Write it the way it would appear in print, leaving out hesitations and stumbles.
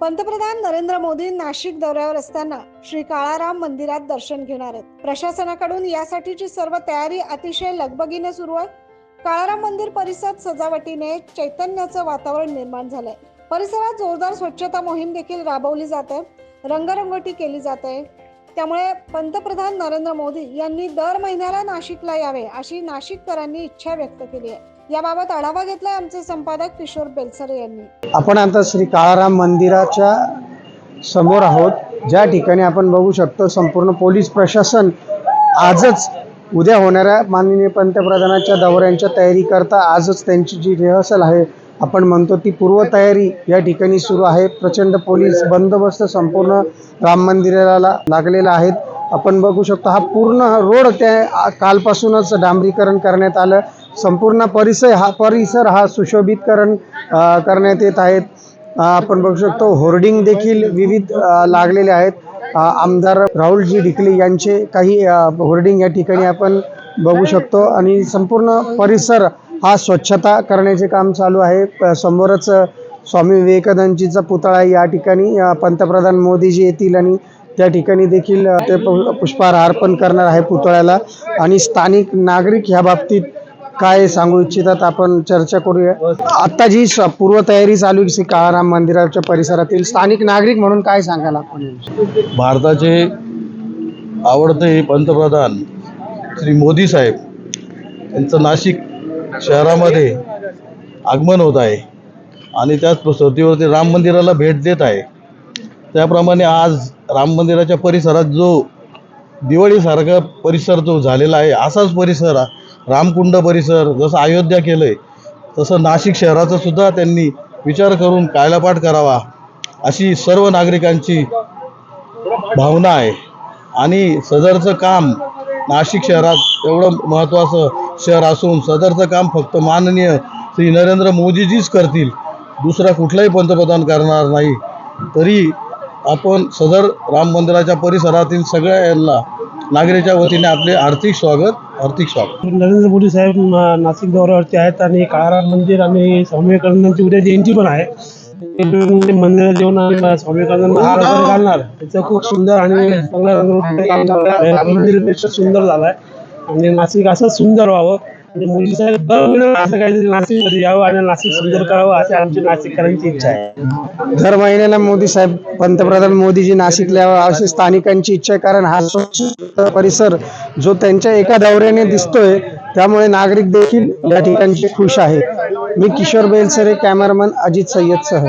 पंतप्रधान नरेंद्र मोदी नाशिक दौऱ्यावर असताना श्री काळाराम मंदिरात दर्शन घेणार आहेत। प्रशासनाकडून यासाठीची सर्व तयारी अतिशय लगबगीने सुरू आहे। काळाराम मंदिर परिसरात सजावटीने चैतन्याचं वातावरण निर्माण झालंय। परिसरात जोरदार स्वच्छता मोहीम देखील राबवली जाते, रंगरंगोटी केली जाते। त्यामुळे पंतप्रधान नरेंद्र मोदी यांनी दर महिन्याला नाशिकला यावे अशी नाशिककरांनी इच्छा व्यक्त केली आहे। याबाबत आढावा घेतलाय आमचे संपादक किशोर बेलसरे यांनी। आपण आता श्री काळाराम मंदिराच्या समोर आहोत, ज्या ठिकाणी आपण बघू शकतो संपूर्ण पोलीस प्रशासन आजच उद्या होणाऱ्या माननीय पंतप्रधानांच्या दौऱ्यांच्या तयारी करता आजच त्यांची जी रिहर्सल आहे आपण म्हणतो ती पूर्वतयारी या ठिकाणी सुरू आहे। प्रचंड पोलीस बंदोबस्त संपूर्ण राम मंदिराला लागलेला आहे। आपण बघू शकतो हा पूर्ण रोड त्या कालपासूनच डांबरीकरण करण्यात आलं। संपूर्ण परिसर हा सुशोभितकरण करण्यात येत आहेत। आपण बघू शकतो होर्डिंग देखील विविध लागलेले आहेत। आमदार राहुलजी ढिकले यांचे काही होर्डिंग या ठिकाणी आपण बघू शकतो आणि संपूर्ण परिसर हा स्वच्छता करण्याचे काम चालू आहे। समोरच स्वामी विवेकानंदजीचा पुतळा या ठिकाणी पंतप्रधान मोदीजी येतील आणि त्या ठिकाणी देखील ते पुष्पहार अर्पण करणार आहे पुतळ्याला। आणि स्थानिक नागरिक ह्या बाबतीत काय सांगू इच्छितात आपण चर्चा करूया। आता जी पूर्वतयारी चालू आहे काळाराम मंदिराच्या परिसरातील स्थानिक नागरिक म्हणून काय सांगाल आपण? भारताचे आवडते पंतप्रधान श्री मोदी साहेब यांचं नाशिक शहरामध्ये आगमन होत आहे आणि त्याच प्रसरतीवरती राम मंदिराला भेट देत आहे। त्याप्रमाणे आज राम मंदिराच्या परिसरात जो दिवाळीसारखा परिसर जो झालेला आहे असाच परिसर रामकुंड परिसर जसं अयोध्या केलं आहे तसं नाशिक शहराचा सुद्धा त्यांनी विचार करून कायापालट करावा अशी सर्व नागरिकांची भावना आहे। आणि सदरचं काम नाशिक शहरात एवढं महत्त्वाचं शहर असून सदरचं काम फक्त माननीय श्री नरेंद्र मोदीजीच करतील, दुसरा कुठलाही पंतप्रधान करणार नाही। तरी आपण सदर राम मंदिराच्या परिसरातील सगळ्यांना नागरिकांच्या वतीने आपले हार्दिक स्वागत। नरेंद्र मोदी साहेब नाशिक दौऱ्यावरती आहेत आणि काळाराम मंदिर आणि स्वामी विवेकानंदांची उद्या जयंती पण आहे। मंदिरात जेवण आणि स्वामी विवेकानंद हार वगैरे घालणार त्याचं खूप सुंदर आणि चांगलं मंदिरापेक्षा सुंदर झालं आहे आणि नाशिक असं सुंदर व्हावं आणि मोदी साहेब असं काहीतरी नाशिकमध्ये यावं आणि नाशिक सुंदर करावं अशी आमची नाशिककरांची इच्छा आहे। दर महिन्याला मोदी साहेब पंतप्रधान मोदीजी नाशिकला यावं अशी स्थानिकांची इच्छा आहे, कारण हा स्वच्छ परिसर जो त्यांच्या एका दौऱ्याने दिसतोय त्यामुळे नागरिक देखील या ठिकाणचे खुश आहेत। मी किशोर बेलसरे, कॅमेरामन अजित सय्यद सह।